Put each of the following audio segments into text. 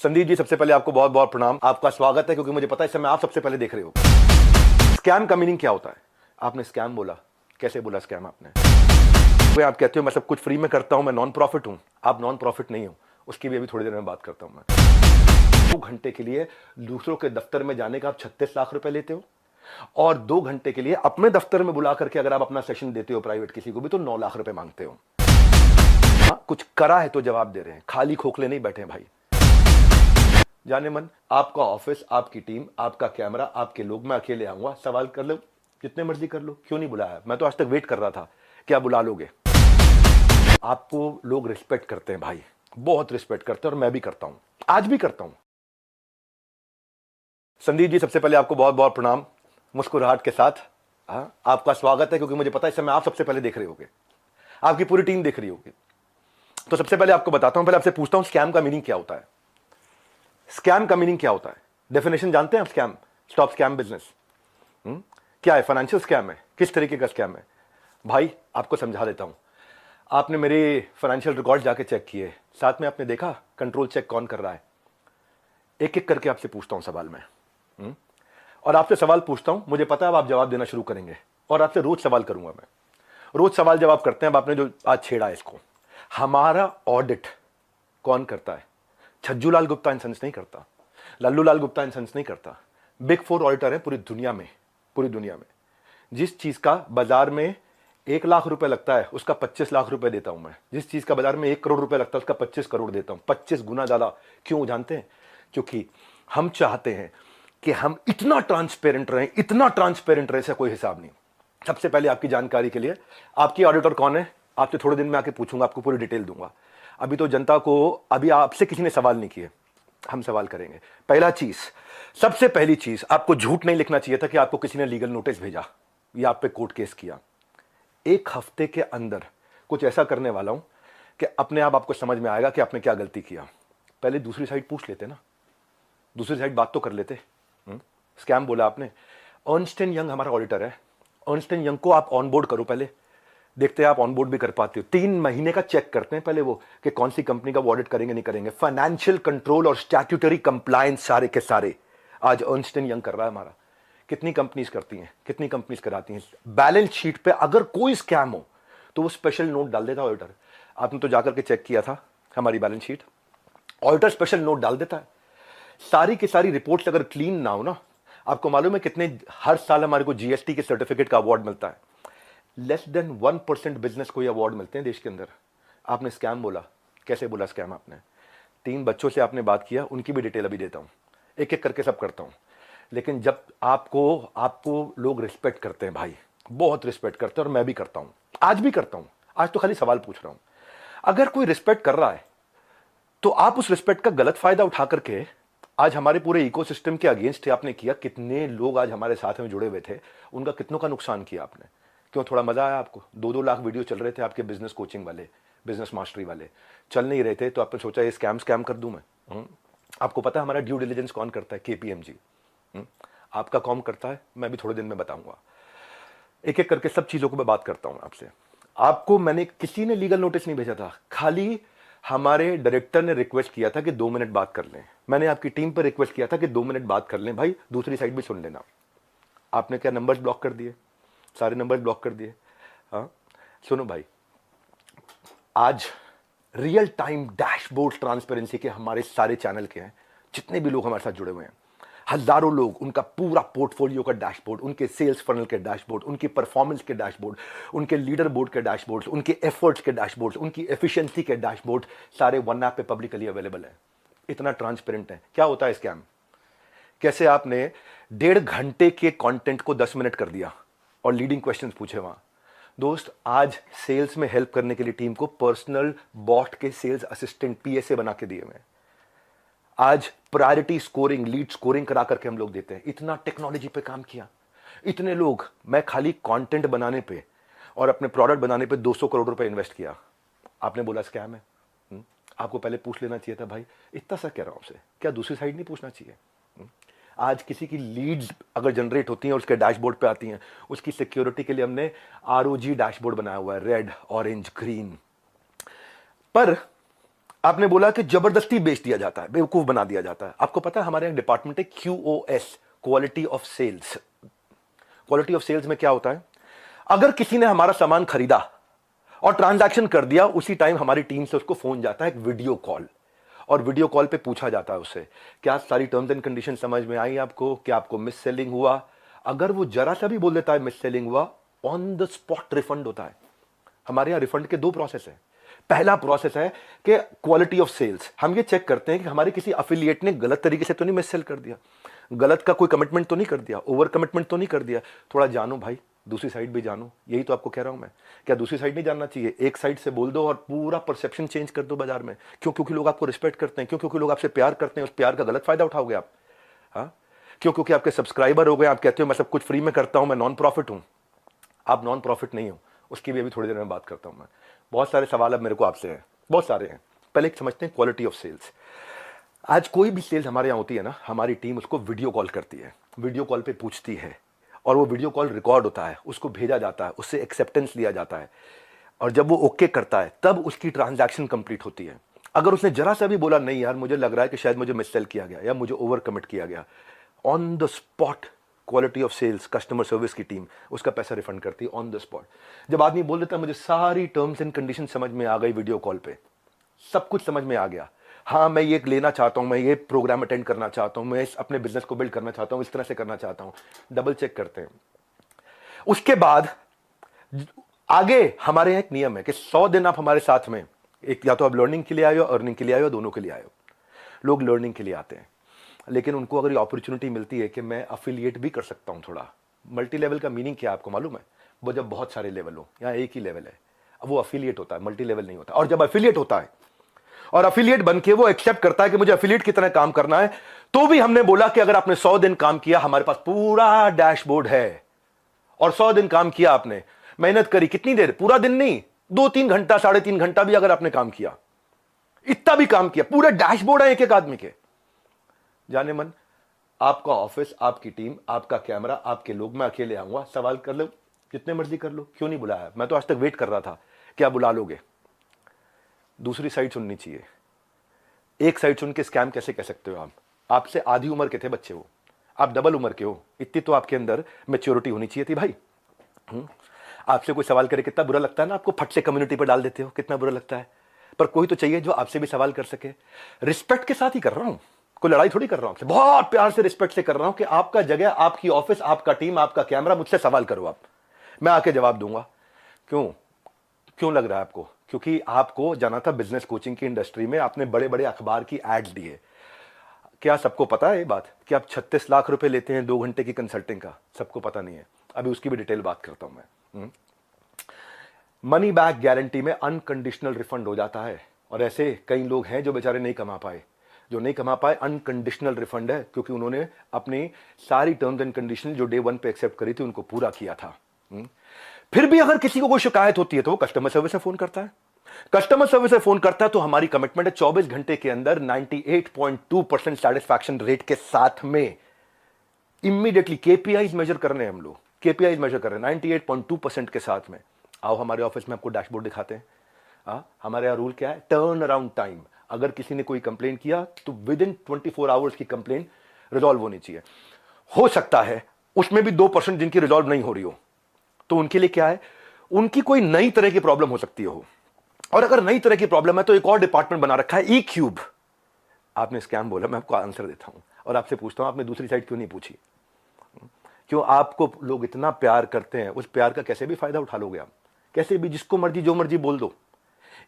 संदीप जी, सबसे पहले आपको बहुत बहुत प्रणाम। आपका स्वागत है क्योंकि मुझे पता है इस समय आप सबसे पहले देख रहे हो। स्कैम का मीनिंग क्या होता है? आपने स्कैम बोला, कैसे बोला स्कैम आपने? कोई आप कहते हो मैं सब कुछ फ्री में करता हूं, मैं नॉन प्रॉफिट हूं। आप नॉन प्रॉफिट नहीं हो, उसकी भी अभी थोड़ी देर में बात करता हूं मैं। 2 घंटे के लिए दूसरों के दफ्तर में जाने का आप 36 लाख रुपए लेते हो और 2 घंटे के लिए अपने दफ्तर में बुला करके अगर आप अपना सेशन देते हो प्राइवेट किसी को भी तो 9 लाख रुपए मांगते हो। कुछ करा है तो जवाब दे रहे हैं, खाली खोखले नहीं बैठे भाई। जाने मन, आपका ऑफिस, आपकी टीम, आपका कैमरा, आपके लोग, मैं अकेले आऊंगा, सवाल कर लो जितने मर्जी कर लो। क्यों नहीं बुलाया? मैं तो आज तक वेट कर रहा था कि आप बुला लोगे। आपको लोग रिस्पेक्ट करते हैं भाई, बहुत रिस्पेक्ट करते हैं और मैं भी करता हूं, आज भी करता हूं। संदीप जी, सबसे पहले आपको बहुत बहुत प्रणाम, मुस्कुराहट के साथ। आपका स्वागत है क्योंकि मुझे पता है इस समय आप सबसे पहले देख रहे होगे, आपकी पूरी टीम देख रही होगी। तो सबसे पहले आपको बताता हूं, पहले आपसे पूछता हूं स्कैम का मीनिंग क्या होता है। स्कैम का मीनिंग क्या होता है? डेफिनेशन जानते हैं आप? Scam, stop scam business. क्या है? फाइनेंशियल स्कैम है? किस तरीके का स्कैम है भाई? आपको समझा देता हूं। आपने मेरे फाइनेंशियल रिकॉर्ड जाके चेक किए, साथ में आपने देखा कंट्रोल चेक कौन कर रहा है। एक एक करके आपसे पूछता हूं सवाल में, और आपसे सवाल पूछता हूं, मुझे पता है आप जवाब देना शुरू करेंगे और आपसे रोज सवाल करूंगा मैं। रोज सवाल जवाब करते हैं। अब आपने जो आज छेड़ा है इसको, हमारा ऑडिट कौन करता है? छज्जू लाल गुप्ता एंड सन्स नहीं करता, लल्लू लाल गुप्ता एंड सन्स नहीं करता। बिग 4 ऑडिटर है पूरी दुनिया में। पूरी दुनिया में जिस चीज का बाजार में 1 लाख रुपए लगता है उसका 25 लाख रुपए देता हूं मैं। जिस चीज का बाजार में 1 करोड़ रुपए लगता है उसका 25 करोड़ देता हूं, 25 गुना ज्यादा। क्यों जानते हैं? क्योंकि हम चाहते हैं कि हम इतना ट्रांसपेरेंट रहें, इतना ट्रांसपेरेंट रहे, इसका कोई हिसाब नहीं। सबसे पहले आपकी जानकारी के लिए, आपकी ऑडिटर कौन है आपसे थोड़े दिन में आके पूछूंगा, आपको पूरी डिटेल दूंगा। अभी तो जनता को, अभी आपसे किसी ने सवाल नहीं किए, हम सवाल करेंगे। पहला चीज, सबसे पहली चीज, आपको झूठ नहीं लिखना चाहिए था कि आपको किसी ने लीगल नोटिस भेजा या आप पे कोर्ट केस किया। 1 हफ्ते के अंदर कुछ ऐसा करने वाला हूं कि अपने आप आपको समझ में आएगा कि आपने क्या गलती किया। पहले दूसरी साइड पूछ लेते ना, दूसरी साइड बात तो कर लेते। स्कैम बोला आपने। अर्नस्ट एंड यंग हमारा ऑडिटर है। अर्नस्ट एंड यंग को आप ऑनबोर्ड करो, पहले देखते हैं आप ऑनबोर्ड भी कर पाते हो। 3 महीने का चेक करते हैं पहले वो कि कौन सी कंपनी का वो ऑडिट करेंगे नहीं करेंगे। फाइनेंशियल कंट्रोल और स्टैट्यूटरी कंप्लायंस सारे के सारे आज अर्नस्ट एंड यंग कर रहा है हमारा। कितनी कंपनीज करती हैं, कितनी कंपनीज कराती हैं। बैलेंस शीट पे अगर कोई स्कैम हो तो वो स्पेशल नोट डाल देता ऑडिटर। आपने तो जाकर के चेक किया था हमारी balance sheet, auditor special note डाल देता है। सारी की सारी रिपोर्ट्स अगर क्लीन ना हो ना, आपको मालूम है कितने हर साल हमारे को जीएसटी के सर्टिफिकेट का अवार्ड मिलता है? लेस देन 1% बिजनेस को ये अवार्ड मिलते हैं देश के अंदर। आपने स्कैम बोला, कैसे बोला स्कैम आपने? 3 बच्चों से आपने बात किया, उनकी भी डिटेल अभी देता हूं, एक एक करके सब करता हूं। लेकिन जब आपको लोग रिस्पेक्ट करते हैं भाई, बहुत रिस्पेक्ट करते हैं और मैं भी करता हूं, आज भी करता हूं। आज तो खाली सवाल पूछ रहा हूं। अगर कोई रिस्पेक्ट कर रहा है तो आप उस रिस्पेक्ट का गलत फायदा उठा करके आज हमारे पूरे इकोसिस्टम के अगेंस्ट आपने किया। कितने लोग आज हमारे साथ में जुड़े हुए थे, उनका कितनों का नुकसान किया आपने। क्यों? थोड़ा मजा आया आपको? 2-2 लाख वीडियो चल रहे थे आपके बिजनेस कोचिंग वाले, बिजनेस मास्टरी वाले, चल नहीं रहे थे तो आपने सोचा ये स्कैम कर दूं मैं। आपको पता है हमारा ड्यू डिलिजेंस कौन करता है? केपीएमजी। आपका कौन करता है? मैं भी थोड़े दिन में बताऊंगा। एक एक करके सब चीजों को मैं बात करता हूं आपसे। आपको मैंने, किसी ने लीगल नोटिस नहीं भेजा था, खाली हमारे डायरेक्टर ने रिक्वेस्ट किया था कि 2 मिनट बात कर लें। मैंने आपकी टीम पर रिक्वेस्ट किया था कि 2 मिनट बात कर लें भाई, दूसरी साइड भी सुन लेना। आपने क्या नंबर्स ब्लॉक कर दिए? सारे नंबर्स ब्लॉक कर दिए। हाँ सुनो भाई, आज रियल टाइम डैशबोर्ड ट्रांसपेरेंसी के हमारे सारे चैनल के हैं, जितने भी लोग हमारे साथ जुड़े हुए हैं, हजारों लोग, उनका पूरा पोर्टफोलियो का डैशबोर्ड, उनके सेल्स फनल के डैशबोर्ड, उनकी परफॉर्मेंस के डैशबोर्ड, उनके लीडर बोर्ड के डैशबोर्ड, उनके एफर्ट्स के डैशबोर्ड, उनकी एफिशिएंसी के डैशबोर्ड सारे वन ऐप पे पब्लिकली अवेलेबल है। इतना ट्रांसपेरेंट है। क्या होता है स्कैम? कैसे आपने 1.5 घंटे के कंटेंट को 10 मिनट कर दिया और लीडिंग क्वेश्चंस पूछे वहां। दोस्त, आज सेल्स में हेल्प करने के लिए टीम को पर्सनल बॉट के सेल्स असिस्टेंट पीएसए बना के दिए हुए। आज प्रायोरिटी स्कोरिंग, लीड स्कोरिंग करा करके हम लोग देते हैं। इतना टेक्नोलॉजी पे काम किया, इतने लोग। मैं खाली कंटेंट बनाने पे और अपने प्रोडक्ट बनाने पे 200 करोड़ रुपए इन्वेस्ट किया। आपने बोला स्कैम है। आपको पहले पूछ लेना चाहिए था भाई, इतना सा कह रहा हूं आपसे, क्या दूसरी साइड नहीं पूछना चाहिए? आज किसी की लीड्स अगर जनरेट होती हैं और उसके डैशबोर्ड पे आती हैं, उसकी सिक्योरिटी के लिए हमने आरओजी डैशबोर्ड बनाया हुआ है, रेड, ऑरेंज, ग्रीन। पर आपने बोला कि जबरदस्ती बेच दिया जाता है, बेवकूफ बना दिया जाता है। आपको पता है हमारे यहाँ डिपार्टमेंट है QoS, quality of sales. Quality of sales में क्या होता है, अगर किसी ने हमारा सामान खरीदा और ट्रांजैक्शन कर दिया, उसी टाइम हमारी टीम से उसको फोन जाता है, एक वीडियो कॉल, और वीडियो कॉल पे पूछा जाता है उससे, क्या सारी टर्म्स एंड कंडीशन समझ में आई आपको, क्या आपको मिस सेलिंग हुआ। अगर वो जरा सा भी बोल देता है मिस सेलिंग हुआ, ऑन द स्पॉट रिफंड होता है। हमारे यहां रिफंड के 2 प्रोसेस है। पहला प्रोसेस है कि क्वालिटी ऑफ सेल्स, हम ये चेक करते हैं कि हमारे किसी अफिलिएट ने गलत तरीके से तो नहीं मिस सेल कर दिया, गलत का कोई कमिटमेंट तो नहीं कर दिया, ओवर कमिटमेंट तो नहीं कर दिया। थोड़ा जानो भाई, दूसरी साइड भी जानो, यही तो आपको कह रहा हूं मैं। क्या दूसरी साइड नहीं जानना चाहिए? एक साइड से बोल दो और पूरा परसेप्शन चेंज कर दो बाजार में। क्यों? क्योंकि लोग आपको रिस्पेक्ट करते हैं। क्यों? क्योंकि लोग आपसे प्यार करते हैं। उस प्यार का गलत फायदा उठाओगे आप? हाँ, क्यों? क्योंकि आपके सब्सक्राइबर हो गए, आप कहते हो मैं सब कुछ फ्री में करता हूं, मैं नॉन प्रॉफिट हूं। आप नॉन प्रॉफिट नहीं हो, उसकी भी अभी थोड़ी देर में बात करता हूं मैं। बहुत सारे सवाल अब मेरे को आपसे हैं, बहुत सारे हैं। पहले एक समझते हैं क्वालिटी ऑफ सेल्स। आज कोई भी सेल्स हमारे यहाँ होती है ना, हमारी टीम उसको वीडियो कॉल करती है, वीडियो कॉल पे पूछती है, और वो वीडियो कॉल रिकॉर्ड होता है, उसको भेजा जाता है, उससे एक्सेप्टेंस लिया जाता है, और जब वो ओके करता है तब उसकी ट्रांजैक्शन कंप्लीट होती है। अगर उसने जरा सा भी बोला नहीं यार मुझे लग रहा है कि शायद मुझे मिससेल किया गया या मुझे ओवर कमिट किया गया, on the spot quality of sales, customer service की टीम उसका पैसा रिफंड करती है ऑन द स्पॉट। जब आदमी बोल देता है मुझे सारी टर्म्स एंड कंडीशन समझ में आ गई, वीडियो कॉल पे सब कुछ समझ में आ गया, हाँ मैं ये लेना चाहता हूं, मैं ये प्रोग्राम अटेंड करना चाहता हूं, मैं अपने बिजनेस को बिल्ड करना चाहता हूं, इस तरह से करना चाहता हूं, डबल चेक करते हैं। उसके बाद आगे हमारे यहाँ एक नियम है कि 100 दिन आप हमारे साथ में, एक या तो आप लर्निंग के लिए आए हो, अर्निंग के लिए आए हो, दोनों के लिए आए हो। लोग लर्निंग के लिए आते हैं, लेकिन उनको अगर ये अपॉर्चुनिटी मिलती है कि मैं अफिलिएट भी कर सकता हूं थोड़ा। मल्टी लेवल का मीनिंग क्या है आपको मालूम है? वो जब बहुत सारे लेवल हो, यहाँ एक ही लेवल है, वो अफिलिएट होता है, मल्टी लेवल नहीं होता। और जब अफिलिएट होता है और अफिलिएट बनके वो एक्सेप्ट करता है कि मुझे अफिलिएट की तरह काम करना है, तो भी हमने बोला कि अगर आपने 100 दिन काम किया, हमारे पास पूरा डैशबोर्ड है, और 100 दिन काम किया आपने, मेहनत करी, कितनी देर? पूरा दिन नहीं, 2-3 घंटा, 3.5 घंटा भी अगर आपने काम किया, इतना भी काम किया, पूरे डैशबोर्ड है एक एक आदमी के। जाने मन, आपका ऑफिस, आपकी टीम, आपका कैमरा, आपके लोग, मैं अकेले आऊंगा, सवाल कर लो जितने मर्जी कर लो, क्यों नहीं बुलाया? मैं तो आज तक वेट कर रहा था क्या बुला लोगे। दूसरी साइड सुननी चाहिए। एक साइड सुन के स्कैम कैसे कह सकते हो आप? आपसे आधी उम्र के थे बच्चे, वो आप डबल उम्र के हो, इतनी तो आपके अंदर मैच्योरिटी होनी चाहिए थी भाई। आपसे कोई सवाल करे कितना बुरा लगता है ना, आपको फट से कम्युनिटी पर डाल देते हो, कितना बुरा लगता है। पर कोई तो चाहिए जो आपसे भी सवाल कर सके। रिस्पेक्ट के साथ ही कर रहा हूं, कोई लड़ाई थोड़ी कर रहा हूं आपसे, बहुत प्यार से रिस्पेक्ट से कर रहा हूं कि आपका जगह, आपकी ऑफिस, आपका टीम, आपका कैमरा, मुझसे सवाल करो आप, मैं आके जवाब दूंगा। क्यों? क्यों लग रहा है आपको? क्योंकि आपको जाना था बिजनेस कोचिंग की इंडस्ट्री में, आपने बड़े बड़े अखबार की एड्स दिए। क्या सबको पता है ये बात कि आप 36 लाख रुपए लेते हैं 2 घंटे की कंसल्टिंग का? सबको पता नहीं है, अभी उसकी भी डिटेल बात करता हूं मैं। मनी बैक गारंटी में अनकंडीशनल रिफंड हो जाता है, और ऐसे कई लोग हैं जो बेचारे नहीं कमा पाए, जो नहीं कमा पाए, अनकंडीशनल रिफंड है, क्योंकि उन्होंने अपनी सारी टर्म्स एंड कंडीशन जो डे 1 पे एक्सेप्ट करी थी उनको पूरा किया था। फिर भी अगर किसी को कोई शिकायत होती है तो वो कस्टमर सर्विस से फोन करता है। कस्टमर सर्विस से फोन करता है तो हमारी कमिटमेंट है 24 घंटे के अंदर 98.2% सेटिस्फैक्शन रेट के साथ में इमीडिएटली केपीआईज मेजर करने हैं हम लोग, केपीआईज मेजर कर रहे हैं 98.2% के साथ में। आओ हमारे ऑफिस में आपको डैशबोर्ड दिखाते हैं। हमारे यहाँ रूल क्या है? Turn around time. अगर किसी ने कोई कंप्लेन किया तो विद इन 24 आवर्स की कंप्लेन रिजॉल्व होनी चाहिए। हो सकता है उसमें भी 2% जिनकी रिजॉल्व नहीं हो रही हो, तो उनके लिए क्या है, उनकी कोई नई तरह की प्रॉब्लम हो सकती हो, और अगर नई तरह की प्रॉब्लम है तो एक और डिपार्टमेंट बना रखा है, ई क्यूब। आपने स्कैम बोला, मैं आपको आंसर देता हूं और आपसे पूछता हूं आपने दूसरी साइड क्यों नहीं पूछी? क्यों? आपको लोग इतना प्यार करते हैं, उस प्यार का कैसे भी फायदा उठा लोगे आप, कैसे भी, जिसको मर्जी जो मर्जी बोल दो।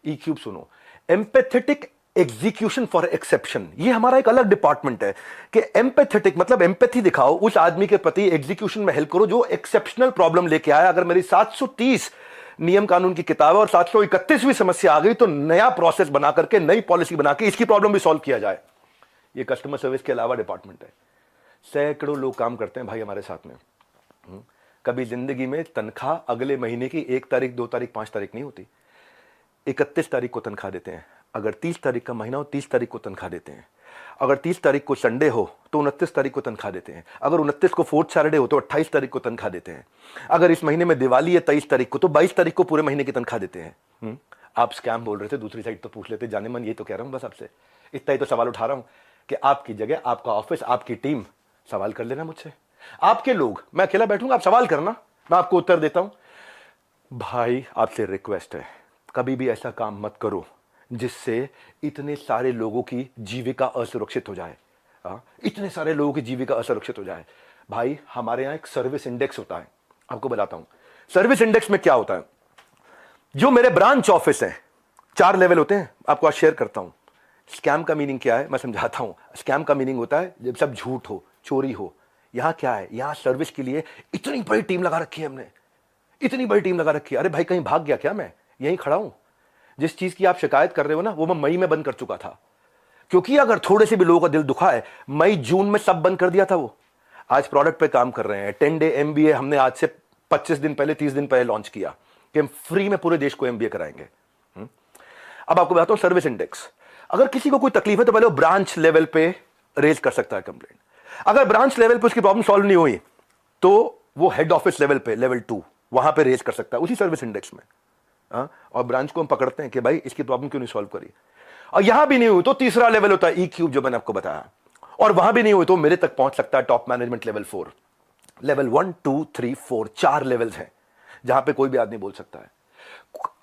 ई क्यूब सुनो, एम्पैथेटिक एग्जीक्यूशन फॉर एक्सेप्शन, ये हमारा एक अलग डिपार्टमेंट है कि एम्पैथेटिक मतलब एम्पैथी दिखाओ उस आदमी के प्रति, एग्जीक्यूशन में हेल्प करो जो एक्सेप्शनल प्रॉब्लम लेके आया। अगर मेरी 730 नियम कानून की किताब है और 731वीं समस्या आ गई तो नया प्रोसेस बना करके, नई पॉलिसी बना के इसकी प्रॉब्लम भी सॉल्व किया जाए। ये कस्टमर सर्विस के अलावा डिपार्टमेंट है। सैकड़ों लोग काम करते हैं भाई हमारे साथ में। कभी जिंदगी में तनख्वाह अगले महीने की 1 तारीख, 2 तारीख, 5 तारीख नहीं होती, 31 तारीख को तनख्वाह देते हैं। अगर 30 तारीख का महीना हो 30 तारीख को तनख्वाह देते हैं। अगर 30 तारीख को संडे हो तो 29 तारीख को तनख्वाह देते हैं। अगर 29 को 4th सैटरडे हो तो 28 तारीख को तनख्वाह देते हैं। अगर इस महीने में दिवाली है 23 तारीख को तो 22 तारीख को पूरे महीने की तनख्वाह देते हैं। आप स्कैम बोल रहे थे, दूसरी साइड तो पूछ लेते। जाने मन ये तो कह रहा हूं बस आपसे, इतना ही तो सवाल उठा रहा हूं कि आपकी जगह, आपका ऑफिस, आपकी टीम सवाल कर लेना मुझसे। आपके लोग, मैं अकेला बैठूंगा, आप सवाल करना, मैं आपको उत्तर देता हूं। भाई आपसे रिक्वेस्ट है, कभी भी ऐसा काम मत करो जिससे इतने सारे लोगों की जीविका असुरक्षित हो जाए। इतने सारे लोगों की जीविका असुरक्षित हो जाए। भाई हमारे यहां एक सर्विस इंडेक्स होता है, आपको बताता हूं। सर्विस इंडेक्स में क्या होता है, जो मेरे ब्रांच ऑफिस हैं, 4 लेवल होते हैं, आपको आज शेयर करता हूं। स्कैम का मीनिंग क्या है मैं समझाता हूं। स्कैम का मीनिंग होता है जब सब झूठ हो, चोरी हो। यहां क्या है, यहां सर्विस के लिए इतनी बड़ी टीम लगा रखी है हमने, इतनी बड़ी टीम लगा रखी है। अरे भाई कहीं भाग गया क्या, मैं यहीं खड़ा हूं। जिस चीज की आप शिकायत कर रहे हो ना, वो मैं मई में बंद कर चुका था, क्योंकि अगर थोड़े से भी लोगों का दिल दुखा है, मई जून में सब बंद कर दिया था। वो आज प्रोडक्ट पे काम कर रहे हैं। 10 डे एमबीए हमने आज से 25 दिन पहले, 30 दिन पहले लॉन्च किया कि हम फ्री में पूरे देश को एमबीए कराएंगे। अब आपको बताता हूं सर्विस इंडेक्स। अगर किसी को कोई तकलीफ है तो पहले वो ब्रांच लेवल पे रेज कर सकता है कंप्लेंट। अगर ब्रांच लेवल पे उसकी प्रॉब्लम सॉल्व नहीं हुई तो वो हेड ऑफिस लेवल पे, लेवल 2, वहां पे रेज कर सकता है उसी सर्विस इंडेक्स में। और ब्रांच को हम पकड़ते हैं कि भाई इसकी प्रॉब्लम क्यों नहीं सॉल्व करी। और यहां भी नहीं हुई तो तीसरा लेवल होता है ई क्यूब, जो मैंने आपको बताया। और वहां भी नहीं हुई तो मेरे तक पहुंच सकता है top management level 4। Level 1 2 3 4, 4 levels हैं जहां पे कोई भी आदमी बोल सकता है।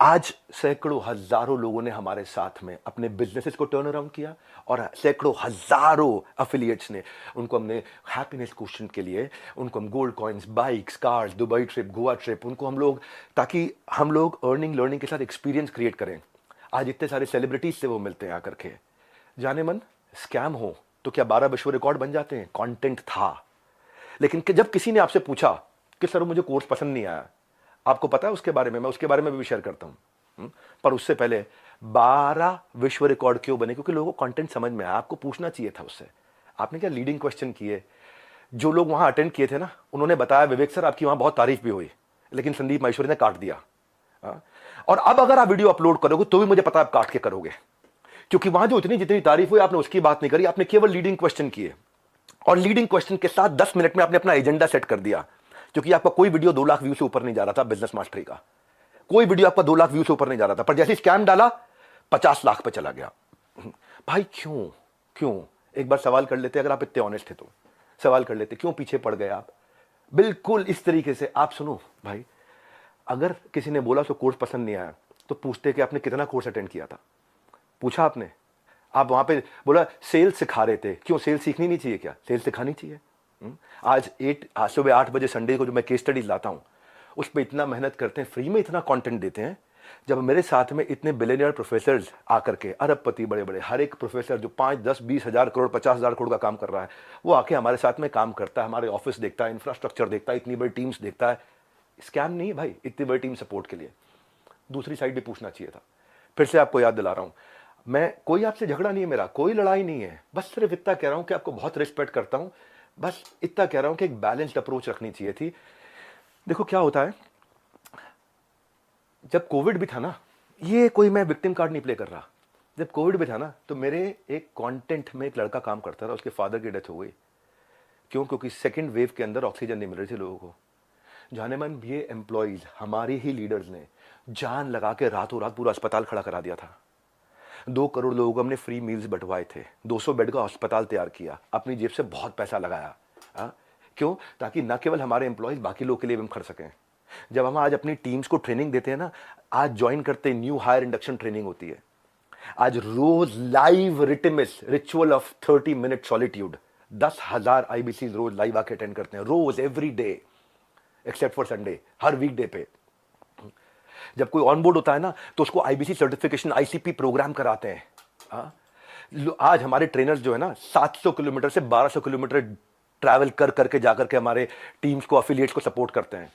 आज सैकड़ों हजारों लोगों ने हमारे साथ में अपने बिजनेसेस को टर्न अराउंड किया, और सैकड़ों हजारों एफिलिएट्स ने, उनको हमने हैप्पीनेस क्वेश्चन के लिए, उनको हम gold coins, bikes, cars, Dubai trip, Goa trip, उनको हम लोग, ताकि हम लोग अर्निंग लर्निंग के साथ एक्सपीरियंस क्रिएट करें। आज इतने सारे सेलिब्रिटीज से वो मिलते हैं आकर के। जाने मन स्कैम हो तो क्या 12 विश्व रिकॉर्ड बन जाते हैं? कंटेंट था। लेकिन जब किसी ने आपसे पूछा कि सर मुझे कोर्स पसंद नहीं आया, आपको पता है उसके बारे में, मैं उसके बारे में भी शेयर करता हूं। पर उससे पहले 12 विश्व रिकॉर्ड क्यों बने? क्योंकि लोगों को कंटेंट समझ में आया। आपको पूछना चाहिए था उससे। आपने क्या लीडिंग क्वेश्चन किए? जो लोग वहां अटेंड किए थे ना, उन्होंने बताया विवेक सर आपकी वहां बहुत तारीफ भी हुई, लेकिन संदीप माहेश्वरी ने काट दिया। और अब अगर आप वीडियो अपलोड करोगे तो भी मुझे पता है आप काट के करोगे, क्योंकि वहां जो इतनी जितनी तारीफ हुई आपने उसकी बात नहीं करी, आपने केवल लीडिंग क्वेश्चन किए। और लीडिंग क्वेश्चन के साथ 10 मिनट में आपने अपना एजेंडा सेट कर दिया, क्योंकि आपका कोई वीडियो 2 लाख व्यू से ऊपर नहीं जा रहा था। बिजनेस मास्टरी का कोई वीडियो आपका 2 लाख व्यू से ऊपर नहीं जा रहा था, पर जैसे स्कैम डाला 50 लाख पे चला गया। भाई क्यों क्यों? एक बार सवाल कर लेते, अगर आप इतने ऑनेस्ट थे तो सवाल कर लेते, क्यों पीछे पड़ गए आप? बिल्कुल इस तरीके से आप सुनो भाई, अगर किसी ने बोला तो कोर्स पसंद नहीं आया तो पूछते कि आपने कितना कोर्स अटेंड किया था? पूछा आपने? आप वहां पे बोला सेल्स सिखा रहे थे, क्यों सेल्स सीखनी नहीं चाहिए? क्या सेल्स सिखानी चाहिए? आज सुबह 8 बजे संडे को जो मैं केस स्टडीज लाता हूं, उस पर इतना मेहनत करते हैं, फ्री में इतना कंटेंट देते हैं। जब मेरे साथ में इतने बिलियनियर प्रोफेसर्स आकर के, अरबपति बड़े बड़े, हर एक प्रोफेसर जो 5 10 20 हजार करोड़ 50 हजार करोड़ का काम कर रहा है, वो आके हमारे साथ में काम करता है, हमारे ऑफिस देखता है, इंफ्रास्ट्रक्चर देखता है, इतनी बड़ी टीम्स देखता है। स्कैम नहीं है भाई, इतनी बड़ी टीम सपोर्ट के लिए। दूसरी साइड भी पूछना चाहिए था। फिर से आपको याद दिला रहा हूं, मैं कोई आपसे झगड़ा नहीं है, मेरा कोई लड़ाई नहीं है, बस सिर्फ इतना कह रहा हूं कि आपको बहुत रिस्पेक्ट करता हूं, बस इतना कह रहा हूं कि एक बैलेंस्ड अप्रोच रखनी चाहिए थी। देखो क्या होता है, जब कोविड भी था ना, ये कोई मैं विक्टिम कार्ड नहीं प्ले कर रहा, जब कोविड भी था ना, तो मेरे एक कंटेंट में एक लड़का काम करता था, उसके फादर की डेथ हो गई। क्यों? क्योंकि सेकंड वेव के अंदर ऑक्सीजन नहीं मिल रही थी लोगों को। जाने मन ये एम्प्लॉइज, हमारे ही लीडर्स ने जान लगा के रातों रात पूरा अस्पताल खड़ा करा दिया था। 2 करोड़ लोगों को हमने फ्री मील्स बंटवाए थे, 200 बेड का अस्पताल तैयार किया, अपनी जेब से बहुत पैसा लगाया। क्यों? ताकि न केवल हमारे एम्प्लॉइज, बाकी लोगों के लिए भी हम खर्च सकें। जब हम आज अपनी टीम्स को ट्रेनिंग देते हैं ना, आज ज्वाइन करते हैं, न्यू हायर इंडक्शन ट्रेनिंग होती है, आज रोज लाइव रिटिमिस ritual of 30 minute solitude, 10,000 IBC रोज लाइव आके अटेंड करते हैं, रोज every day except for Sunday, हर वीकडे पे। जब कोई ऑनबोर्ड होता है ना, तो उसको आईबीसी सर्टिफिकेशन, आईसीपी प्रोग्राम कराते हैं। आज हमारे ट्रेनर्स जो है ना, 700 किलोमीटर से 1200 किलोमीटर ट्रैवल कर करके जाकर के हमारे टीम्स को, एफिलिएट्स को सपोर्ट करते हैं।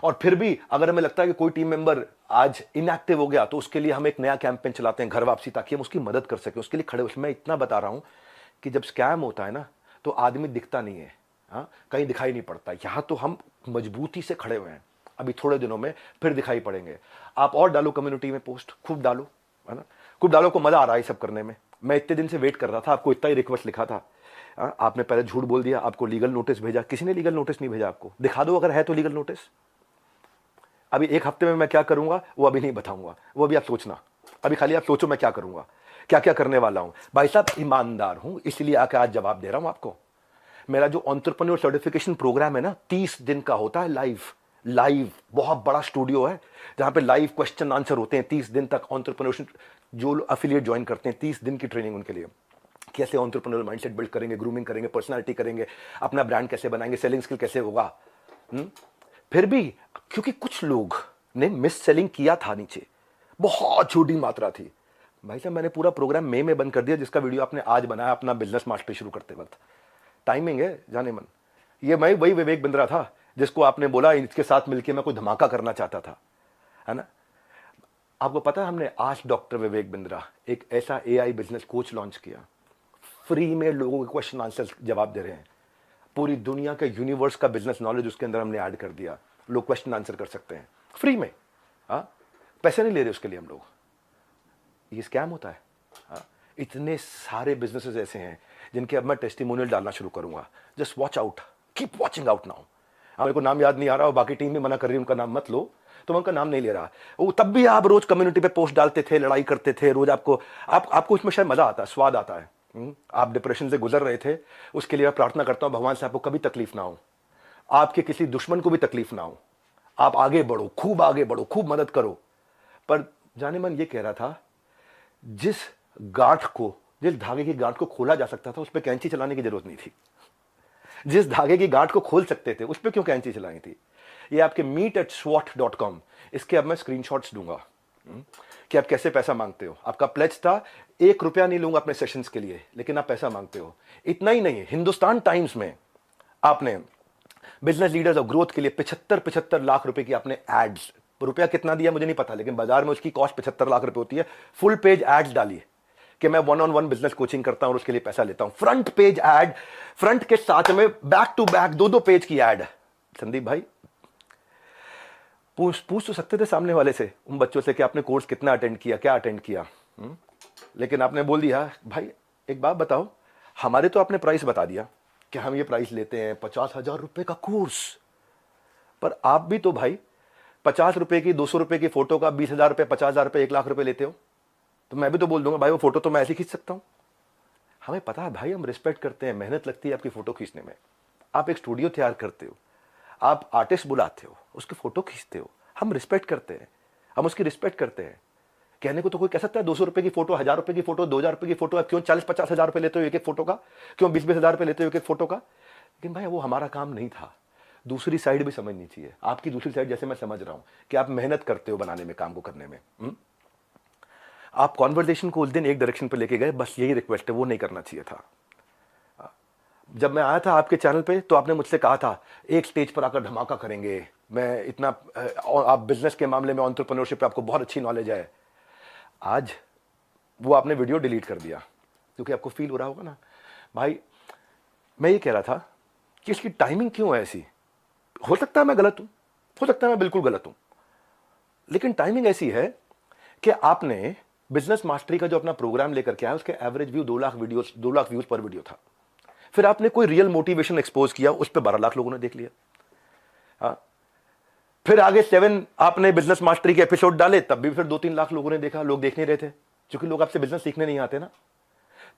और फिर भी अगर हमें लगता है कि कोई टीम मेंबर आज इनएक्टिव हो गया, तो उसके लिए हम एक नया कैंपेन चलाते हैं, घर वापसी, ताकि हम उसकी मदद कर सकें, उसके लिए खड़े। उसमें इतना बता रहा हूं कि जब स्कैम होता है ना, तो आदमी दिखता नहीं है, कहीं दिखाई नहीं पड़ता। यहां तो हम मजबूती से खड़े हुए हैं, अभी थोड़े दिनों में फिर दिखाई पड़ेंगे। आप और डालो कम्युनिटी में पोस्ट, खूब डालो, है ना, खूब डालो। को मजा आ रहा है सब करने में। मैं इतने दिन से वेट कर रहा था, आपको इतना ही रिक्वेस्ट लिखा था, आपने पहले झूठ बोल दिया, आपको लीगल नोटिस भेजा। किसी ने लीगल नोटिस नहीं भेजा आपको, दिखा दो अगर है तो लीगल नोटिस। अभी एक हफ्ते में मैं क्या करूंगा वो अभी नहीं बताऊंगा, वो अभी आप सोचना। अभी खाली आप सोचो मैं क्या करूंगा, क्या क्या करने वाला हूं। भाई साहब ईमानदार हूं इसलिए आके आज जवाब दे रहा हूं आपको। मेरा जो एंटरप्रेन्योर सर्टिफिकेशन प्रोग्राम है ना 30 दिन का होता है, लाइव लाइव बहुत बड़ा स्टूडियो है जहां पे लाइव क्वेश्चन आंसर होते हैं 30 दिन तक। एंटरप्रेन्योरशिप जो अफिलिएट ज्वाइन करते हैं 30 दिन की ट्रेनिंग उनके लिए, कैसे एंटरप्रेन्योर माइंडसेट बिल्ड करेंगे, ग्रूमिंग करेंगे, पर्सनालिटी करेंगे, अपना ब्रांड कैसे बनाएंगे, सेलिंग स्किल कैसे होगा। फिर भी क्योंकि कुछ लोग ने मिस सेलिंग किया था, नीचे बहुत छोटी मात्रा थी। भाई साहब मैंने पूरा प्रोग्राम मई में बंद कर दिया, जिसका वीडियो आपने आज बनाया अपना बिजनेस मास्टरी शुरू करते वक्त। टाइमिंग है जाने मन। ये मैं वही विवेक बिंद्रा था जिसको आपने बोला इसके साथ मिलकर मैं कोई धमाका करना चाहता था, है ना। आपको पता है हमने आज डॉक्टर विवेक बिंद्रा एक ऐसा एआई बिजनेस कोच लॉन्च किया, फ्री में लोगों के क्वेश्चन आंसर जवाब दे रहे हैं। पूरी दुनिया के यूनिवर्स का बिजनेस नॉलेज उसके अंदर हमने ऐड कर दिया, लोग क्वेश्चन आंसर कर सकते हैं फ्री में। हाँ, पैसे नहीं ले रहे उसके लिए हम लोग। ये स्कैम होता है। हाँ, इतने सारे बिजनेसेस ऐसे हैं जिनके अब मैं टेस्टिमोनियल डालना शुरू करूंगा। Just watch out, keep watching out now. मेरे को नाम याद नहीं आ रहा और बाकी टीम भी मना कर रही है उनका नाम मत लो, तो मैं उनका नाम नहीं ले रहा। वो तब भी आप रोज कम्युनिटी पे पोस्ट डालते थे, लड़ाई करते थे रोज। आपको उसमें शायद मजा आता है, स्वाद आता है। आप डिप्रेशन से गुजर रहे थे, उसके लिए मैं प्रार्थना करता हूं भगवान से आपको कभी तकलीफ ना हो, आपके किसी दुश्मन को भी तकलीफ ना हो। आप आगे बढ़ो, खूब आगे बढ़ो, खूब मदद करो। पर जाने मन ये कह रहा था जिस गांठ को, जिस धागे की गांठ को खोला जा सकता था उस पर कैंची चलाने की जरूरत नहीं थी। जिस धागे की गांठ को खोल सकते थे उस पर क्यों कैंची चलानी थी। ये आपके meet@swat.com, इसके अब मैं स्क्रीनशॉट्स दूंगा कि आप कैसे पैसा मांगते हो। आपका प्लेज था 1 रुपया नहीं लूंगा अपने सेशंस के लिए, लेकिन आप पैसा मांगते हो। इतना ही नहीं, हिंदुस्तान टाइम्स में आपने बिजनेस लीडर्स ऑफ ग्रोथ के लिए 75 लाख रुपए की आपने एड्स, रुपया कितना दिया मुझे नहीं पता, लेकिन बाजार में उसकी कॉस्ट 75 लाख रुपए होती है। फुल पेज एड्स डाली कि मैं 1-on-1 बिजनेस कोचिंग करता हूं और उसके लिए पैसा लेता हूं। फ्रंट पेज एड, फ्रंट के साथ में बैक टू बैक 2-2 पेज की एड। संदीप भाई पूछ तो सकते थे सामने वाले से, उन बच्चों से कि आपने कोर्स कितना अटेंड किया, क्या अटेंड किया। लेकिन आपने बोल दिया भाई एक बात बताओ, हमारे तो आपने प्राइस बता दिया कि हम ये प्राइस लेते हैं 50,000 रुपए का कोर्स, पर आप भी तो भाई 50 रुपए की, 200 रुपए की फोटो का 20,000 रुपए, 50,000 रुपए, 1 लाख रुपए लेते हो। तो मैं भी तो बोल दूंगा भाई वो फोटो तो मैं ऐसे खींच सकता हूं। हमें पता है भाई, हम रिस्पेक्ट करते हैं, मेहनत लगती है आपकी फोटो खींचने में। आप एक स्टूडियो तैयार करते हो, आप आर्टिस्ट बुलाते हो, उसकी फोटो खींचते हो, हम रिस्पेक्ट करते हैं, हम उसकी रिस्पेक्ट करते हैं। कहने को तो कोई कह सकता है 200 रुपए की फोटो, 1,000 रुपए की फोटो, 2,000 रुपए की फोटो, आप क्यों 40-50 हजार रुपए लेते हो एक एक फोटो का, क्यों 20-20 हजार रुपए लेते हो एक एक फोटो का। लेकिन भाई वो हमारा काम नहीं था। दूसरी साइड भी समझनी चाहिए, आपकी दूसरी साइड जैसे मैं समझ रहा हूं कि आप मेहनत करते हो बनाने में, काम को करने में। आप कॉन्वर्सेशन को उस दिन एक डायरेक्शन पे लेके गए, बस यही रिक्वेस्ट है, वो नहीं करना चाहिए था। जब मैं आया था आपके चैनल पे तो आपने मुझसे कहा था एक स्टेज पर आकर धमाका करेंगे, मैं इतना, आप बिजनेस के मामले में एंटरप्रेन्योरशिप पे आपको बहुत अच्छी नॉलेज है। आज वो आपने वीडियो डिलीट कर दिया क्योंकि आपको फील हो रहा होगा ना भाई। मैं ये कह रहा था कि इसकी टाइमिंग क्यों है ऐसी। हो सकता है मैं गलत हूं, हो सकता है मैं बिल्कुल गलत हूं, लेकिन टाइमिंग ऐसी है कि आपने बिजनेस मास्टरी का जो अपना प्रोग्राम लेकर के आया उसके एवरेज व्यू 2 लाख व्यूज पर वीडियो था। फिर आपने कोई रियल मोटिवेशन एक्सपोज किया, उस पर 12 लाख लोगों ने देख लिया। हाँ, फिर आगे 7 आपने बिजनेस मास्टरी के एपिसोड डाले, तब भी फिर 2-3 लाख लोगों ने देखा। लोग देख नहीं रहे थे क्योंकि लोग आपसे बिजनेस सीखने नहीं आते ना।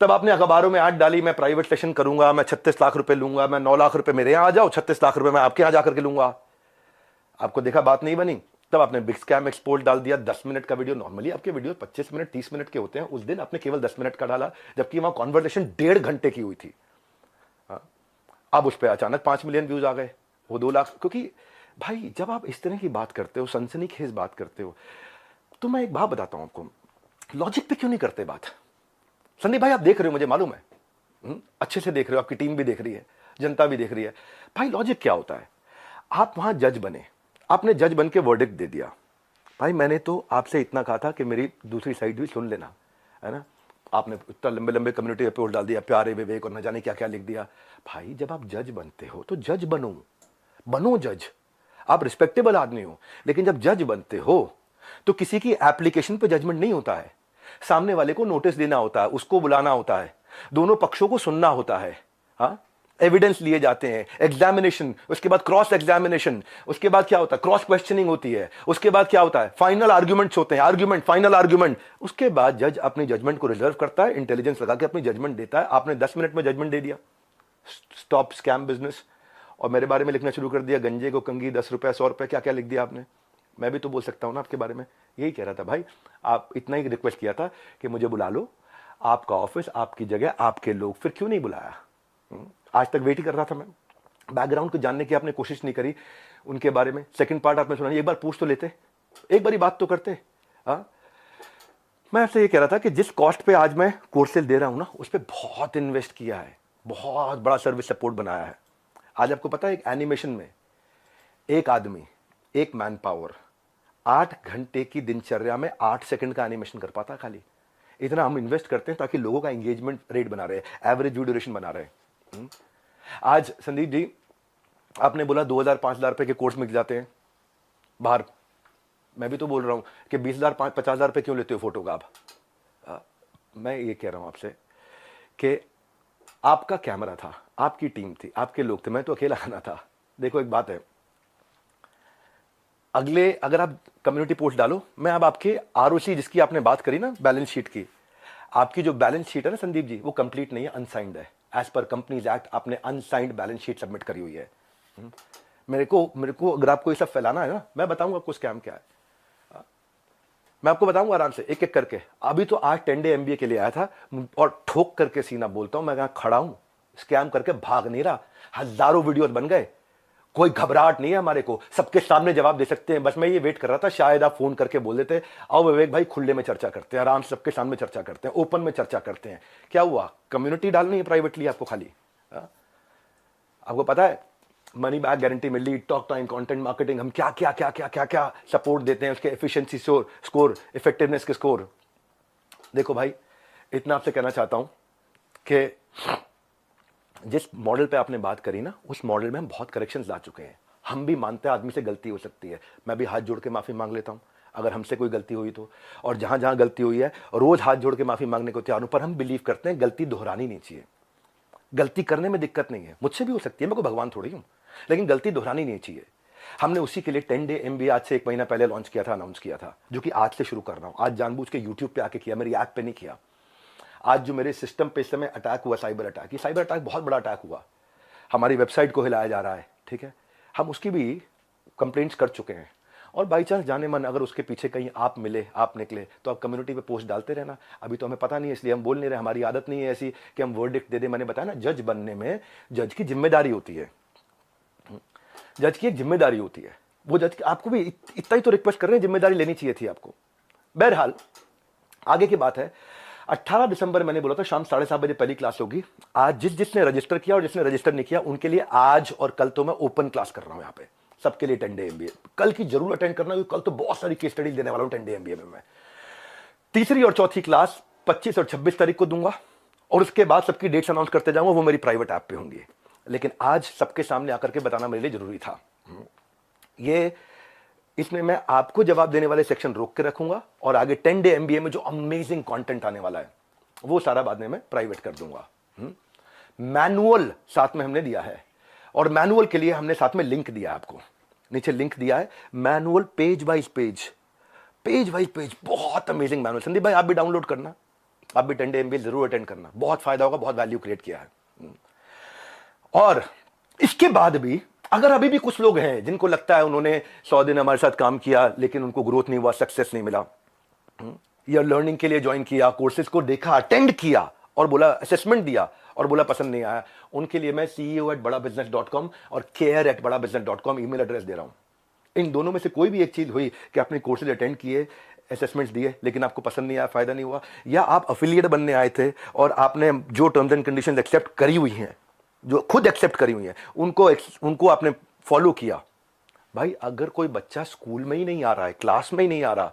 तब आपने अखबारों में ऐड डाली, मैं प्राइवेट सेशन करूंगा, मैं 36 लाख रुपए लूंगा, मैं 9 लाख रुपए मेरे यहां आ जाओ, 36 लाख रुपए मैं आपके यहां जाकर के लूंगा। आपको देखा बात नहीं बनी, तब आपने बिग स्कैम एक्सपोज डाल दिया। 10 मिनट का वीडियो, नॉर्मली आपके वीडियो 25 मिनट 30 मिनट के होते हैं, उस दिन आपने केवल 10 मिनट का डाला, जबकि वहां कॉन्वर्सेशन 1.5 घंटे की हुई थी। अब उस पर अचानक 5 मिलियन व्यूज आ गए, वो 2 लाख। क्योंकि भाई जब आप इस तरह की बात करते हो, सनसनीखेज बात करते हो, तो मैं एक बात बताता हूं आपको, लॉजिक पे क्यों नहीं करते बात। संदीप भाई आप देख रहे हो, मुझे मालूम है, अच्छे से देख रहे हो, आपकी टीम भी देख रही है, जनता भी देख रही है। भाई लॉजिक क्या होता है, आप वहां जज बने, आपने जज बन के वर्डिक्ट दे दिया। भाई मैंने तो आपसे इतना कहा था कि मेरी दूसरी साइड भी सुन लेना, है ना। आपने इतना लंबे लंबे कम्युनिटी पे पोस्ट डाल दिया, प्यारे विवेक और न जाने क्या क्या लिख दिया। भाई जब आप जज बनते हो तो जज बनो जज। आप रिस्पेक्टेबल आदमी हो, लेकिन जब जज बनते हो तो किसी की एप्लीकेशन पे जजमेंट नहीं होता है, सामने वाले को नोटिस देना होता है, उसको बुलाना होता है, दोनों पक्षों को सुनना होता है। हाँ, एविडेंस लिए जाते हैं, एग्जामिनेशन, उसके बाद क्रॉस एग्जामिनेशन, उसके बाद क्या होता है, क्रॉस क्वेश्चनिंग होती है, उसके बाद क्या होता है, फाइनल आर्ग्यूमेंट्स होते हैं, आर्ग्यूमेंट, फाइनल आर्ग्यूमेंट, उसके बाद जज अपनी जजमेंट को रिजर्व करता है, इंटेलिजेंस लगा के अपनी जजमेंट देता है। आपने 10 मिनट में जजमेंट दे दिया, स्टॉप स्कैम बिजनेस। और मेरे बारे में लिखना शुरू कर दिया, गंजे को कंगी, 10 रुपए 100 रुपए, क्या क्या लिख दिया आपने। मैं भी तो बोल सकता हूं ना आपके बारे में। यही कह रहा था भाई, आप इतना ही रिक्वेस्ट किया था कि मुझे बुला लो, आपका ऑफिस, आपकी जगह, आपके लोग, फिर क्यों नहीं बुलाया। आज तक वेट ही कर रहा था मैं। बैकग्राउंड को जानने की आपने कोशिश नहीं करी उनके बारे में। सेकंड पार्ट आपने सुना, एक बार पूछ तो लेते, एक बारी बात तो करते। हाँ, मैं आपसे ये कह रहा था कि जिस कॉस्ट पे आज मैं कोर्सेज दे रहा हूं ना, उस पर बहुत इन्वेस्ट किया है, बहुत बड़ा सर्विस सपोर्ट बनाया है। आज आपको पता है, एक एनिमेशन में एक आदमी, एक मैन पावर 8 घंटे की दिनचर्या में 8 सेकंड का एनिमेशन कर पाता खाली। इतना हम इन्वेस्ट करते हैं ताकि लोगों का एंगेजमेंट रेट बना रहे, एवरेज व्यू ड्यूरेशन बना रहे। आज संदीप जी, आपने बोला 2,000-5,000 रुपए के कोर्स मिल जाते हैं बाहर। मैं भी तो बोल रहा हूं कि 20,000-50,000 रुपए क्यों लेते हो फोटो का आप। मैं ये कह रहा हूं आपसे कि आपका कैमरा था, आपकी टीम थी, आपके लोग थे, मैं तो अकेला खाना था। देखो एक बात है, अगले अगर आप कम्युनिटी पोस्ट डालो, मैं अब आपके आरओसी जिसकी आपने बात करी ना, बैलेंस शीट की, आपकी जो बैलेंस शीट है ना संदीप जी, वो कंप्लीट नहीं है, अनसाइंड है। एज पर कंपनीज एक्ट आपने अनसाइंड बैलेंस शीट सबमिट करी हुई है। मेरे को अगर आपको ये सब फैलाना है ना, मैं बताऊंगा आपको स्कैम क्या है। मैं आपको बताऊंगा आराम से, एक एक करके। अभी तो आज 10 डे एमबीए के लिए आया था और ठोक करके सीना बोलता हूं, मैं यहां खड़ा हूं, स्कैम करके भाग नहीं रहा। हजारों वीडियोस बन गए, कोई घबराहट नहीं है हमारे को, सबके सामने जवाब दे सकते हैं। बस मैं ये वेट कर रहा था, शायद आप फोन करके बोल देते, आओ विवेक भाई खुले में चर्चा करते हैं, आराम से सबके सामने चर्चा करते हैं, ओपन में चर्चा करते हैं। क्या हुआ, कम्युनिटी डालनी है प्राइवेटली आपको खाली। आपको पता है मनी बैक गारंटी में lead, talk time, content marketing, हम क्या क्या क्या क्या क्या क्या सपोर्ट देते हैं, उसके एफिशिएंसी स्कोर, इफेक्टिवनेस के स्कोर। देखो भाई, इतना आपसे कहना चाहता हूं कि जिस मॉडल पे आपने बात करी ना, उस मॉडल में हम बहुत करेक्शंस ला चुके हैं। हम भी मानते हैं आदमी से गलती हो सकती है, मैं भी हाथ जोड़ के माफी मांग लेता हूं अगर हमसे कोई गलती हुई तो। और जहां जहां गलती हुई है रोज हाथ जोड़ के माफी मांगने को तैयार हूं, पर हम बिलीव करते हैं गलती दोहरानी नहीं चाहिए। गलती करने में दिक्कत नहीं है, मुझसे भी हो सकती है, मैं कोई भगवान थोड़ी हूं, लेकिन गलती दोहरानी नहीं चाहिए। हमने उसी के लिए 10 डे एमबीए आज से 1 महीना पहले लॉन्च किया था, अनाउंस किया था, जो कि आज से शुरू कर रहा हूं। आज जानबूझ के यूट्यूब पे आके किया, मेरी ऐप पे नहीं किया। आज जो मेरे सिस्टम पे इस समय अटैक हुआ, साइबर अटैक, ये साइबर अटैक बहुत बड़ा अटैक हुआ, हमारी वेबसाइट को हिलाया जा रहा है, ठीक है, हम उसकी भी कंप्लेंट्स कर चुके हैं। और बाई चांस जाने मन अगर उसके पीछे कहीं आप मिले, आप निकले, तो आप कम्युनिटी पे पोस्ट डालते रहना। अभी तो हमें पता नहीं है, इसलिए हम बोल नहीं रहे, हमारी आदत नहीं है ऐसी कि हम वर्डिक्ट दे दे। मैंने बताया ना, जज बनने में जज की जिम्मेदारी होती है, जज की एक जिम्मेदारी होती है। वो जज आपको भी इतना ही तो रिक्वेस्ट कर रहे हैं, जिम्मेदारी लेनी चाहिए थी आपको। बहरहाल आगे की बात है, 18 दिसंबर मैंने बोला था शाम 7:30 बजे पहली क्लास होगी। आज जिसने रजिस्टर किया और जिसने रजिस्टर नहीं किया, उनके लिए आज और कल तो मैं ओपन क्लास कर रहा हूं यहाँ पे, सबके लिए 10 डे एमबीए। कल की जरूर अटेंड करना, क्योंकि कल तो बहुत सारी केस स्टडी देने वाला हूं 10 डे एमबीए में। मैं तीसरी और चौथी क्लास 25 और 26 तारीख को दूंगा, और उसके बाद सबकी डेट्स अनाउंस करते जाऊंगा, वो मेरी प्राइवेट ऐप पे होंगी। लेकिन आज सबके सामने आकर के बताना मेरे लिए जरूरी था। ये इसमें मैं आपको जवाब देने वाले सेक्शन रोक के रखूंगा, और आगे 10 डे एमबीए में जो अमेजिंग कंटेंट आने वाला है वो सारा बाद में मैं प्राइवेट कर दूंगा। मैनुअल साथ में हमने दिया है, और मैनुअल के लिए हमने साथ में लिंक दिया है, आपको नीचे लिंक दिया है। Manual page wise page, page wise page, बहुत अमेजिंग मैनुअल। संदीप भाई आप भी डाउनलोड करना, आप भी 10 डे एमबीए जरूर अटेंड करना, बहुत फायदा होगा, बहुत वैल्यू क्रिएट किया है। और इसके बाद भी अगर अभी भी कुछ लोग हैं जिनको लगता है उन्होंने 100 दिन हमारे साथ काम किया लेकिन उनको ग्रोथ नहीं हुआ, सक्सेस नहीं मिला, या लर्निंग के लिए ज्वाइन किया, कोर्सेज को देखा, अटेंड किया और बोला, असेसमेंट दिया और बोला पसंद नहीं आया, उनके लिए मैं ceo@badabusiness.com और care@badabusiness.com ईमेल एड्रेस दे रहा हूं। इन दोनों में से कोई भी एक चीज हुई कि आपने कोर्सेज अटेंड किए, असेसमेंट्स दिए, लेकिन आपको पसंद नहीं आया, फायदा नहीं हुआ, या आप अफिलिएट बनने आए थे और आपने जो टर्म्स एंड कंडीशंस एक्सेप्ट करी हुई हैं, जो खुद एक्सेप्ट करी हुई हैं, उनको आपने फॉलो किया। भाई अगर कोई बच्चा स्कूल में ही नहीं आ रहा है, क्लास में ही नहीं आ रहा,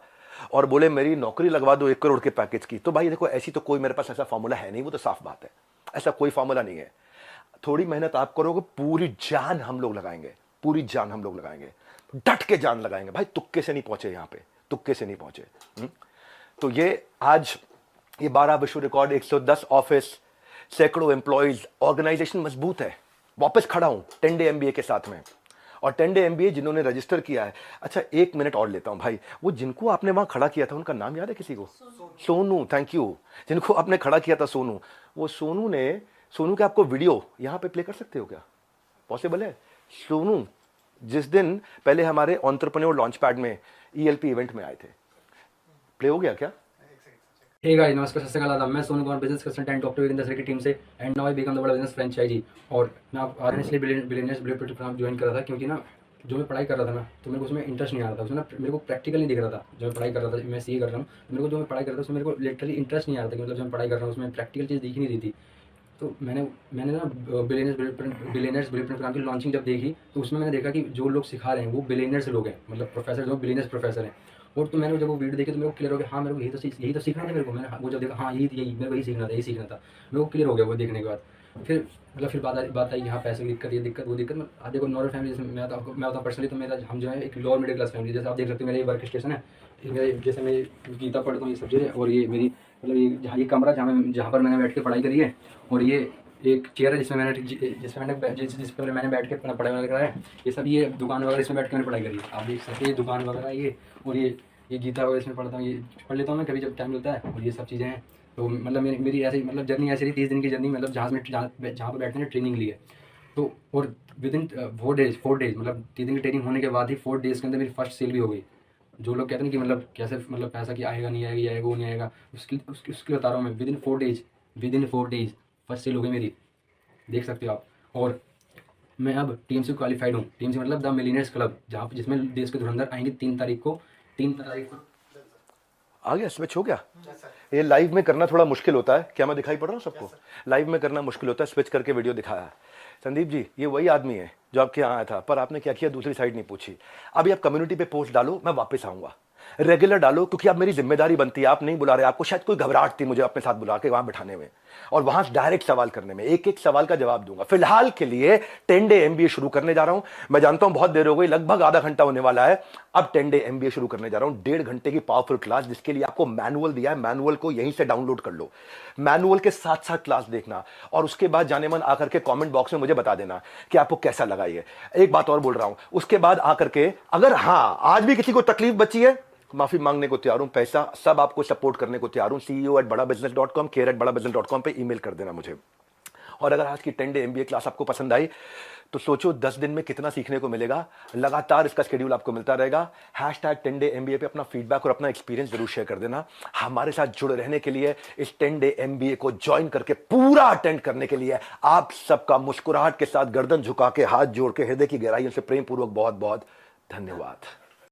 और बोले मेरी नौकरी लगवा दो 1 करोड़ के पैकेज की, तो भाई देखो ऐसी तो कोई मेरे पास ऐसा फॉर्मूला है नहीं, वो तो साफ बात है, ऐसा कोई फॉर्मूला नहीं है। थोड़ी मेहनत आप करोगे, पूरी जान हम लोग लगाएंगे, पूरी जान हम लोग लगाएंगे, डट के जान लगाएंगे भाई, तुक्के से नहीं पहुंचे यहां पे, तुक्के से नहीं पहुंचे। तो ये आज ये 12 विश्व रिकॉर्ड, 110 ऑफिस, सैकड़ों एम्प्लॉइज, ऑर्गेनाइजेशन मजबूत है, वापस खड़ा हूं 10 डे MBA के साथ में। और 10 डे MBA जिन्होंने रजिस्टर किया है, अच्छा 1 मिनट और लेता हूं भाई, वो जिनको आपने वहां खड़ा किया था उनका नाम याद है किसी को? Sonu, thank you. जिनको आपने खड़ा किया था सोनू, वो सोनू के आपको वीडियो यहां पे प्ले कर सकते हो क्या? पॉसिबल है? सोनू जिस दिन पहले हमारे एंटरप्रेन्योर लॉन्च पैड में ELP इवेंट में आए थे, प्ले हो गया क्या? हे गाइस, नमस्कार, सत श्री अकाल। मैं Sonu Kumar, business consultant doctor Virendra sir की टीम से, and now I become the world business franchise. और मैं आज इसलिए बिलियनियर्स ब्लूप्रिंट प्रोग्राम ज्वाइन कर रहा था क्योंकि ना जो मैं पढ़ाई कर रहा था ना, तो मेरे को उसमें इंटरेस्ट नहीं आ रहा था। उसमें ना मेरे को प्रैक्टिकल नहीं दिख रहा था। जो मैं पढ़ाई कर रहा था, मैं सीए कर रहा हूँ, मेरे को जो मैं पढ़ाई कर रहा था उसमें मेरे को लिटरली इंटरेस्ट नहीं आ रहा था। मतलब जो मैं पढ़ाई कर रहा हूँ उसमें प्रैक्टिकल चीज़ दिख ही नहीं रही थी। तो मैंने ना बिलियनर्स ब्लूप्रिंट प्रोग्राम की लॉन्चिंग जब देखी, तो उसमें मैंने देखा कि जो लोग सिखा रहे हैं वो बिलियनर्स लोग हैं, मतलब प्रोफेसर जो बिलियनर्स प्रोफेसर हैं। और तो मैंने जब वो वीडियो देखी तो मेरे को क्लियर हो गया, हाँ मेरे को यही तो सीखना था मेरे को। मैंने वो जब देखा, हाँ यही मेरे को यही सीखना था। मेरे को क्लियर हो गया वो देखने के बाद। फिर बात आई कि हाँ पैसे की दिक्कत, ये दिक्कत वो दिक्कत। मैं देखो नॉर्मल फैमिली, जैसे मैं बताऊँ पर्सनली, तो मेरा हम जो है एक लोअर मिडिल क्लास फैमिली। जैसे आप देख सकते हो मेरा ये वर्क स्टेशन है, मेरे जैसे मैं गीता पढ़ता हूँ ये सब चीज़ें, और ये मेरी मतलब ये कमरा जहाँ पर मैंने बैठ के पढ़ाई करी है, और ये एक चेयर है जिस पर मैंने बैठ के अपना पढ़ाई वगैरह करा है। ये सब ये दुकान वगैरह इसमें बैठ के मैंने पढ़ाई करी है, आप देख सकते हैं। ये दुकान वगैरह ये, और ये गीता वगैरह इसमें पढ़ता हूँ, ये पढ़ लेता हूँ मैं कभी जब टाइम मिलता है। और ये सब चीज़ें हैं। तो मतलब मेरी ऐसी मतलब जर्नी ऐसी रही, 30 दिन की जर्नी, मतलब जहाँ पर बैठने ने ट्रेनिंग ली है। तो और विद इन 4 डेज मतलब 3 दिन की ट्रेनिंग होने के बाद ही 4 डेज़ के अंदर मेरी फर्स्ट सेल भी हो गई। जो लोग कहते हैं कि मतलब कैसे, मतलब पैसा कि आएगा नहीं आएगा वो नहीं आएगा, उसकी बता रहा हूँ मैं। Within 4 days first sale हो गई मेरी, देख सकते हो आप। और मैं अब टीम से क्वालिफाइड हूँ। टीम से मतलब द मिलियनेयर्स क्लब, जिसमें देश के धुरंधर आएंगे 3 तारीख को। आ गया, स्विच हो गया। ये लाइव में करना थोड़ा मुश्किल होता है। क्या मैं दिखाई पड़ रहा हूँ सबको? लाइव में करना मुश्किल होता है, स्विच करके वीडियो दिखाया। संदीप जी, ये वही आदमी है जो आपके यहाँ आया था, पर आपने क्या किया, दूसरी साइड नहीं पूछी। अभी आप कम्युनिटी पे पोस्ट डालो, मैं वापस आऊंगा। रेगुलर डालो, क्योंकि अब मेरी जिम्मेदारी बनती है। आप नहीं बुला रहे, आपको शायद कोई घबराहट थी मुझे अपने साथ बुला के वहां बैठाने में और वहां डायरेक्ट सवाल करने में। एक एक सवाल का जवाब दूंगा। फिलहाल के लिए 10 डे MBA शुरू करने जा रहा हूं। मैं जानता हूं बहुत देर हो गई, लगभग आधा घंटा होने वाला है। अब 10 डे MBA शुरू करने जा रहा हूं, 1.5 घंटे की पावरफुल क्लास, जिसके लिए आपको मैनुअल दिया है। मैनुअल को यहीं से डाउनलोड कर लो, मैनुअल के साथ साथ क्लास देखना, और उसके बाद जाने मन आकर के कमेंट बॉक्स में मुझे बता देना कि आपको कैसा लगा। ये एक बात और बोल रहा हूं, उसके बाद आकर के अगर हाँ आज भी किसी को तकलीफ बची है, माफी मांगने को तैयार हूं, पैसा सब आपको सपोर्ट करने को तैयार हूं। CEO@badabusiness.com, care@badabusiness.com पे ईमेल कर देना मुझे। और अगर आज की 10 डे MBA क्लास आपको पसंद आई तो सोचो 10 दिन में कितना सीखने को मिलेगा। लगातार इसका शेड्यूल आपको मिलता रहेगा। #10 डे MBA पे अपना फीडबैक और अपना एक्सपीरियंस जरूर शेयर कर देना। हमारे साथ जुड़े रहने के लिए, इस 10 डे MBA को ज्वाइन करके पूरा अटेंड करने के लिए आप सबका मुस्कुराहट के साथ, गर्दन झुका के, हाथ जोड़ के, हृदय की गहराइयों से प्रेम पूर्वक बहुत बहुत धन्यवाद।